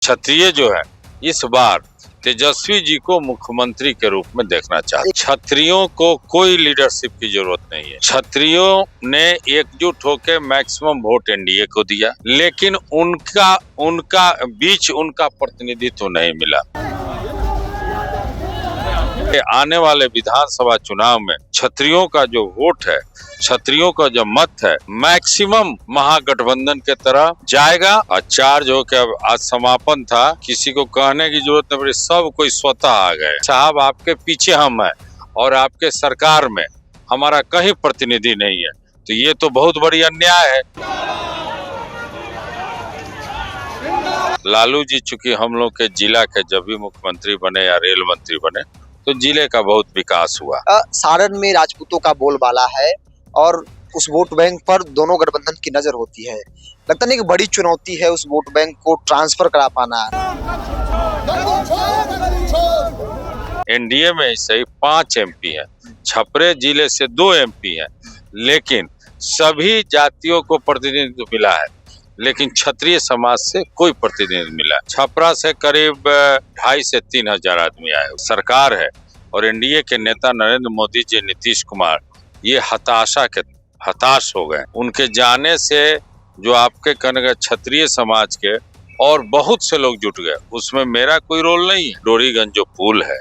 क्षत्रिय जो है इस बार तेजस्वी जी को मुख्यमंत्री के रूप में देखना चाहते। क्षत्रियों को कोई लीडरशिप की जरूरत नहीं है। क्षत्रियों ने एकजुट होकर मैक्सिमम वोट एनडीए को दिया, लेकिन उनका बीच उनका प्रतिनिधित्व नहीं मिला। आने वाले विधानसभा चुनाव में क्षत्रियों का जो वोट है, क्षत्रियों का जो मत है, मैक्सिमम महागठबंधन के तरह जाएगा। और चार्ज हो के अब आज समापन था, किसी को कहने की जरूरत नहीं पड़ी, सब कोई स्वतः आ गए। साहब आपके पीछे हम हैं और आपके सरकार में हमारा कहीं प्रतिनिधि नहीं है, तो ये तो बहुत बड़ी अन्याय है। लालू जी चूंकि हम लोग के जिला के जब भी मुख्यमंत्री बने या रेल मंत्री बने तो जिले का बहुत विकास हुआ। सारण में राजपूतों का बोलबाला है और उस वोट बैंक पर दोनों गठबंधन की नजर होती है। लगता नहीं कि बड़ी चुनौती है उस वोट बैंक को ट्रांसफर करा पाना। एनडीए में सही 5 एमपी हैं, छपरे जिले से 2 एमपी हैं, लेकिन सभी जातियों को प्रतिनिधित्व मिला है, लेकिन क्षत्रिय समाज से कोई प्रतिनिधित्व मिला। छपरा से करीब 2,500 से 3,000 आदमी आए। सरकार है और एनडीए के नेता नरेंद्र मोदी जी, नीतीश कुमार, ये हताश हो गए। उनके जाने से जो आपके कहने का क्षत्रिय समाज के और बहुत से लोग जुट गए, उसमें मेरा कोई रोल नहीं है। डोरीगंज जो पुल है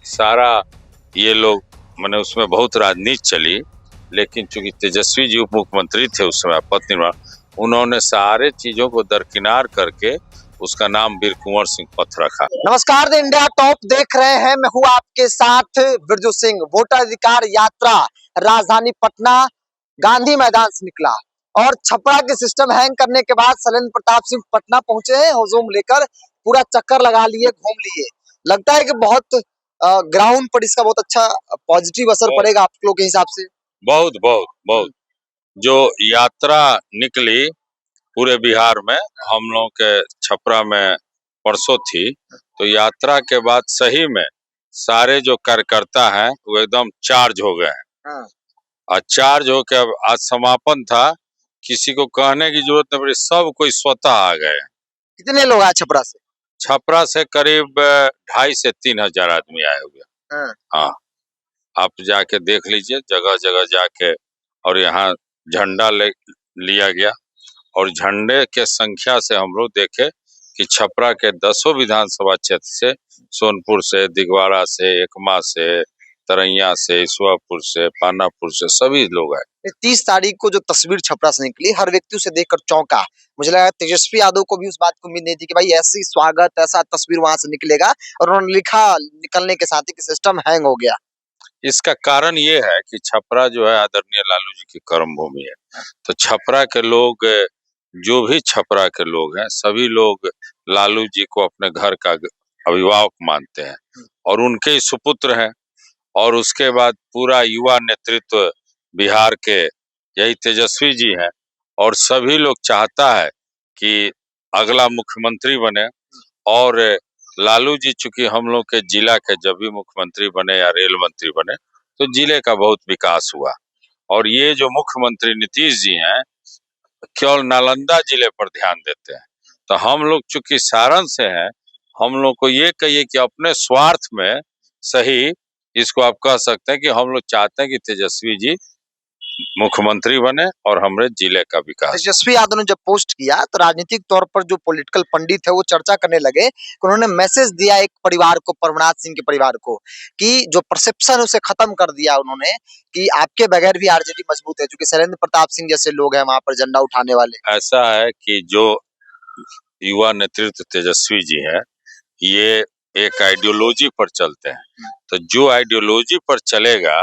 सारा ये लोग मैंने उसमें बहुत राजनीति चली, लेकिन चूंकि तेजस्वी जी उप मुख्यमंत्री थे उस समय पथ निर्माण, उन्होंने सारे चीजों को दरकिनार करके उसका नाम वीर कुंवर सिंह पथ रखा। नमस्कार, द इंडिया टॉप देख रहे हैं, मैं हूँ आपके साथ बिरजू सिंह। वोटाधिकार यात्रा राजधानी पटना गांधी मैदान से निकला और छपरा के सिस्टम हैंग करने के बाद शैलेंद्र प्रताप सिंह पटना पहुंचे हैं। हुजूम लेकर पूरा चक्कर लगा लिए, घूम लिए। लगता है कि बहुत ग्राउंड पर इसका बहुत अच्छा पॉजिटिव असर पड़ेगा आप लोग के हिसाब से। बहुत बहुत बहुत जो यात्रा निकली पूरे बिहार में, हम लोग के छपरा में परसों थी, तो यात्रा के बाद सही में सारे जो कार्यकर्ता हैं वो एकदम चार्ज हो गए हैं। और चार्ज हो के अब आज समापन था, किसी को कहने की जरूरत नहीं पड़ी, सब कोई स्वतः आ गए। कितने लोग आए छपरा से? छपरा से करीब 2,500 से 3,000 आदमी आए हुए। हाँ, आप जाके देख लीजिए, जगह जगह जाके, और यहाँ झंडा लिया गया और झंडे के संख्या से हम लोग देखे कि छपरा के 10 विधानसभा क्षेत्र से, सोनपुर से, दिगवाड़ा से, एकमा से, तरैया से, ईसुआपुर से, पानापुर से सभी लोग आए। 30 तारीख को जो तस्वीर छपरा से निकली, हर व्यक्ति उसे देखकर चौंका। मुझे लगा तेजस्वी यादव को भी उस बात की उम्मीद नहीं थी कि भाई ऐसी स्वागत, ऐसा तस्वीर वहां से निकलेगा, और उन्होंने लिखा निकलने के साथ ही कि सिस्टम हैंग हो गया। इसका कारण ये है कि छपरा जो है आदरणीय लालू जी की कर्म भूमि है, तो छपरा के लोग, जो भी छपरा के लोग हैं, सभी लोग लालू जी को अपने घर का अभिभावक मानते हैं और उनके ही सुपुत्र हैं। और उसके बाद पूरा युवा नेतृत्व बिहार के यही तेजस्वी जी हैं और सभी लोग चाहता है कि अगला मुख्यमंत्री बने। और लालू जी चूंकि हम लोग के जिला के जब भी मुख्यमंत्री बने या रेल मंत्री बने तो जिले का बहुत विकास हुआ। और ये जो मुख्यमंत्री नीतीश जी हैं केवल नालंदा जिले पर ध्यान देते हैं, तो हम लोग चूंकि सारण से हैं, हम लोग को ये कहिए कि अपने स्वार्थ में सही, इसको आप कह सकते हैं कि हम लोग चाहते हैं कि तेजस्वी जी मुख्यमंत्री बने और हमारे जिले का विकास। तेजस्वी यादव ने जब पोस्ट किया तो राजनीतिक तौर पर जो पॉलिटिकल पंडित है वो चर्चा करने लगे कि उन्होंने मैसेज दिया एक परिवार को, परमनाथ सिंह के परिवार को, कि जो परसेप्शन उसे खत्म कर दिया उन्होंने कि आपके बगैर भी आरजेडी मजबूत है, क्योंकि शैलेंद्र प्रताप सिंह जैसे लोग हैं वहां पर झंडा उठाने वाले। ऐसा है कि जो युवा नेतृत्व तेजस्वी जी है, ये एक आइडियोलॉजी पर चलते हैं, तो जो आइडियोलॉजी पर चलेगा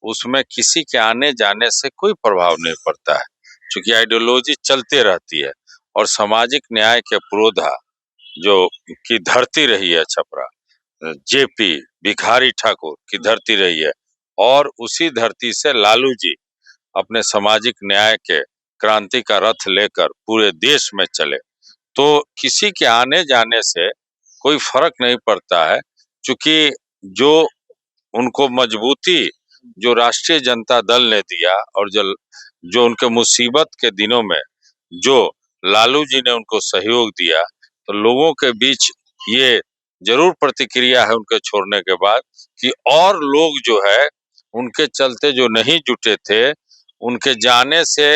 उसमें किसी के आने जाने से कोई प्रभाव नहीं पड़ता है, क्योंकि आइडियोलॉजी चलते रहती है। और सामाजिक न्याय के पुरोधा जो की धरती रही है छपरा, जेपी भिखारी ठाकुर की धरती रही है, और उसी धरती से लालू जी अपने सामाजिक न्याय के क्रांति का रथ लेकर पूरे देश में चले, तो किसी के आने जाने से कोई फर्क नहीं पड़ता है, क्योंकि जो उनको मजबूती जो राष्ट्रीय जनता दल ने दिया और जो उनके मुसीबत के दिनों में जो लालू जी ने उनको सहयोग दिया, तो लोगों के बीच ये जरूर प्रतिक्रिया है उनके छोड़ने के बाद कि और लोग जो है उनके चलते जो नहीं जुटे थे, उनके जाने से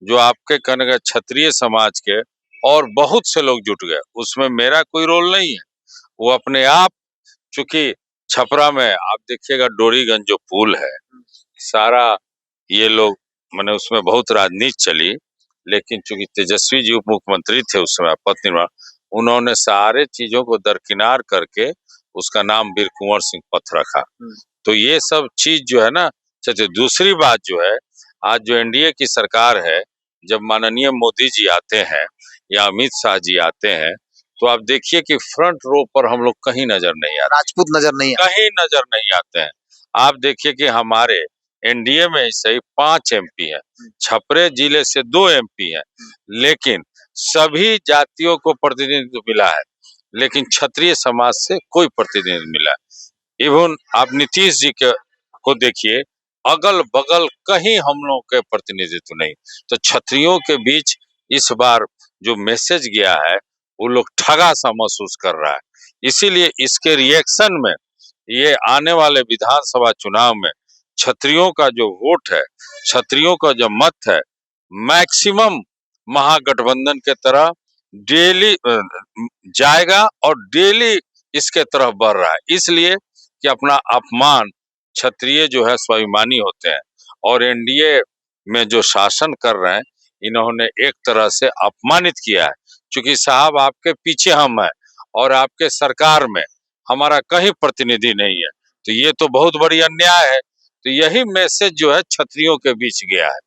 जो आपके कहने का क्षत्रिय समाज के और बहुत से लोग जुट गए। उसमें मेरा कोई रोल नहीं है। वो अपने आप, चूंकि छपरा में आप देखिएगा डोरीगंज जो पुल है, सारा ये लोग मैंने उसमें बहुत राजनीति चली, लेकिन चूंकि तेजस्वी जी उप मुख्यमंत्री थे उस समय पथ निर्माण, उन्होंने सारे चीजों को दरकिनार करके उसका नाम वीर कुंवर सिंह पथ रखा। तो ये सब चीज जो है ना, चलिए दूसरी बात जो है, आज जो एनडीए की सरकार है, जब माननीय मोदी जी आते हैं या अमित शाह जी आते हैं, तो आप देखिए कि फ्रंट रो पर हम लोग कहीं नजर नहीं आते, राजपूत नजर नहीं आते। कहीं नजर नहीं आते हैं। आप देखिए कि हमारे एनडीए में से 5 एमपी हैं, छपरे जिले से 2 एमपी हैं, लेकिन सभी जातियों को प्रतिनिधित्व मिला है, लेकिन क्षत्रिय समाज से कोई प्रतिनिधित्व मिला है। इवन आप नीतीश जी के को देखिए, अगल बगल कहीं हम लोग के प्रतिनिधित्व नहीं। तो क्षत्रियों के बीच इस बार जो मैसेज गया है, वो लोग ठगा सा महसूस कर रहा है। इसीलिए इसके रिएक्शन में ये आने वाले विधानसभा चुनाव में क्षत्रियों का जो वोट है, क्षत्रियों का जो मत है, मैक्सिमम महागठबंधन के तरह डेली जाएगा और डेली इसके तरफ बढ़ रहा है। इसलिए कि अपना अपमान, क्षत्रिय जो है स्वाभिमानी होते हैं, और एनडीए में जो शासन कर रहे हैं, इन्होंने एक तरह से अपमानित किया है। क्योंकि साहब आपके पीछे हम हैं और आपके सरकार में हमारा कहीं प्रतिनिधि नहीं है, तो ये तो बहुत बड़ी अन्याय है। तो यही मैसेज जो है क्षत्रियों के बीच गया है।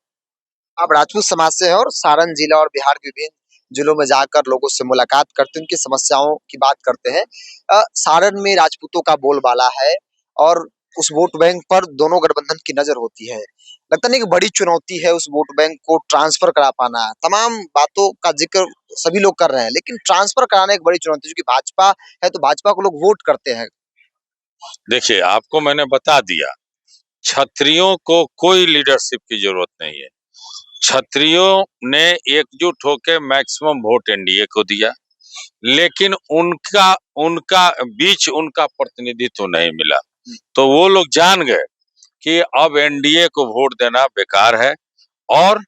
आप राजपूत समाज से हैं और सारण जिला और बिहार के विभिन्न जिलों में जाकर लोगों से मुलाकात करते हैं, उनकी समस्याओं की बात करते हैं। सारण में राजपूतों का बोलबाला है और उस वोट बैंक पर दोनों गठबंधन की नजर होती है। लगता नहीं कि बड़ी चुनौती है उस वोट बैंक को ट्रांसफर करा पाना। तमाम बातों का जिक्र सभी लोग कर रहे हैं, लेकिन ट्रांसफर कराना एक बड़ी चुनौती है, क्योंकि भाजपा है तो भाजपा को लोग वोट करते हैं। देखिए, आपको मैंने बता दिया, क्षत्रियों को कोई लीडरशिप की जरूरत नहीं है। क्षत्रियों ने एकजुट होकर मैक्सिमम वोट एनडीए को दिया, लेकिन उनका उनका बीच उनका प्रतिनिधित्व नहीं मिला। तो वो लोग जान गए कि अब एनडीए को वोट देना बेकार है, और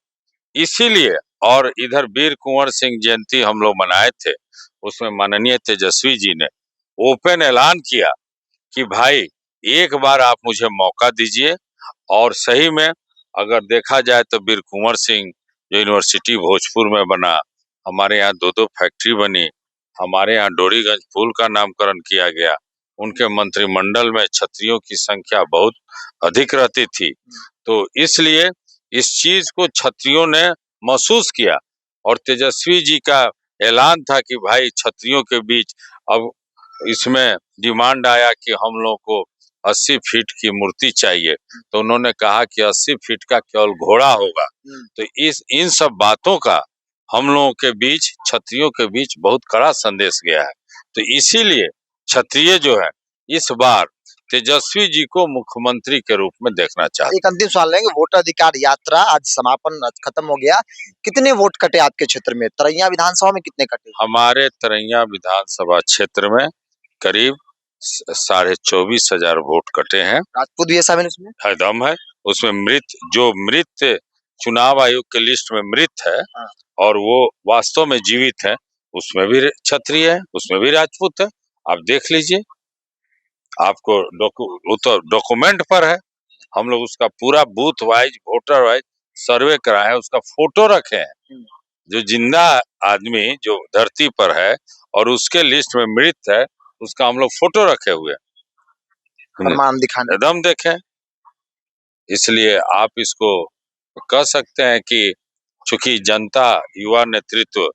इसीलिए, और इधर वीर कुंवर सिंह जयंती हम लोग मनाए थे, उसमें माननीय तेजस्वी जी ने ओपन ऐलान किया कि भाई एक बार आप मुझे मौका दीजिए। और सही में अगर देखा जाए तो वीर कुंवर सिंह जो यूनिवर्सिटी भोजपुर में बना, हमारे यहाँ 2-2 फैक्ट्री बनी, हमारे यहाँ डोरीगंज पुल का नामकरण किया गया, उनके मंत्रिमंडल में क्षत्रियों की संख्या बहुत अधिक रहती थी। तो इसलिए इस चीज को क्षत्रियों ने महसूस किया, और तेजस्वी जी का ऐलान था कि भाई क्षत्रियों के बीच अब इसमें डिमांड आया कि हम लोग को 80 फीट की मूर्ति चाहिए, तो उन्होंने कहा कि 80 फीट का केवल घोड़ा होगा। तो इस इन सब बातों का हम लोगों के बीच, क्षत्रियों के बीच बहुत कड़ा संदेश गया है। तो इसीलिए क्षत्रिय जो है इस बार तेजस्वी जी को मुख्यमंत्री के रूप में देखना चाहते। एक अंतिम सवाल लेंगे। वोटर अधिकार यात्रा आज समापन, आज खत्म हो गया। कितने वोट कटे आपके क्षेत्र में? तरैया विधानसभा में कितने कटे? हमारे तरैया विधानसभा क्षेत्र में करीब 24,500 वोट कटे हैं। राजपूत भी है शामिल उसमें? हरदम है उसमें। मृत चुनाव आयोग के लिस्ट में मृत है, और वो वास्तव में जीवित है, उसमें भी क्षत्रिय है, उसमें भी राजपूत है। आप देख लीजिए, आपको वो तो डॉक्यूमेंट पर है। हम लोग उसका पूरा बूथ वाइज, वोटर वाइज सर्वे कराए हैं, उसका फोटो रखे हैं। जो जिंदा आदमी जो धरती पर है और उसके लिस्ट में मृत है, उसका हम लोग फोटो रखे हुए हैं, प्रमाण दिखाने। एकदम देखें। इसलिए आप इसको कह सकते हैं कि चूंकि जनता युवा नेतृत्व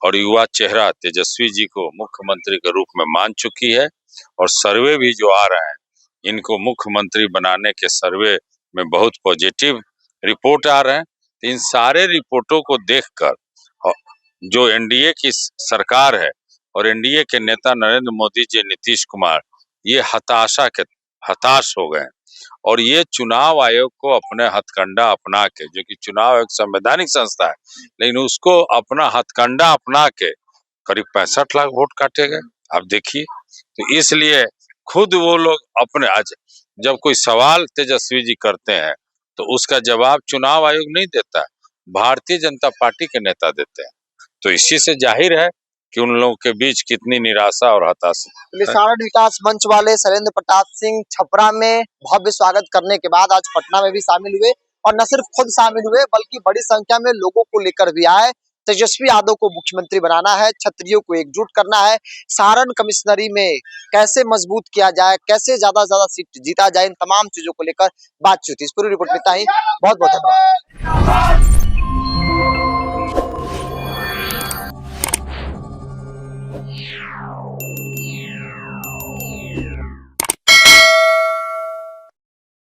और युवा चेहरा तेजस्वी जी को मुख्यमंत्री के रूप में मान चुकी है, और सर्वे भी जो आ रहे हैं, इनको मुख्यमंत्री बनाने के सर्वे में बहुत पॉजिटिव रिपोर्ट आ रहे हैं। तो इन सारे रिपोर्टों को देखकर जो एनडीए की सरकार है और एनडीए के नेता नरेंद्र मोदी जी, नीतीश कुमार, ये हताश हो गए, और ये चुनाव आयोग को अपने हथकंडा अपना के, जो कि चुनाव आयोग संवैधानिक संस्था है, लेकिन उसको अपना हथकंडा अपना के करीब 65 लाख वोट काटे गए। आप देखिए, तो इसलिए खुद वो लोग अपने आज जब कोई सवाल तेजस्वी जी करते हैं तो उसका जवाब चुनाव आयोग नहीं देता, भारतीय जनता पार्टी के नेता देते हैं। तो इसी से जाहिर है कि उन लोगों के बीच कितनी निराशा और हताशा है। सारण विकास मंच वाले शैलेंद्र प्रताप सिंह छपरा में भव्य स्वागत करने के बाद आज पटना में भी शामिल हुए और न सिर्फ खुद शामिल हुए बल्कि बड़ी संख्या में लोगों को लेकर भी आए। तेजस्वी यादव को मुख्यमंत्री बनाना है, क्षत्रियों को एकजुट करना है, सारण कमिश्नरी में कैसे मजबूत किया जाए, कैसे ज्यादा सीट जीता जाए, इन तमाम चीजों को लेकर बातचीत। इस पूरी रिपोर्ट में इतना ही। बहुत बहुत धन्यवाद।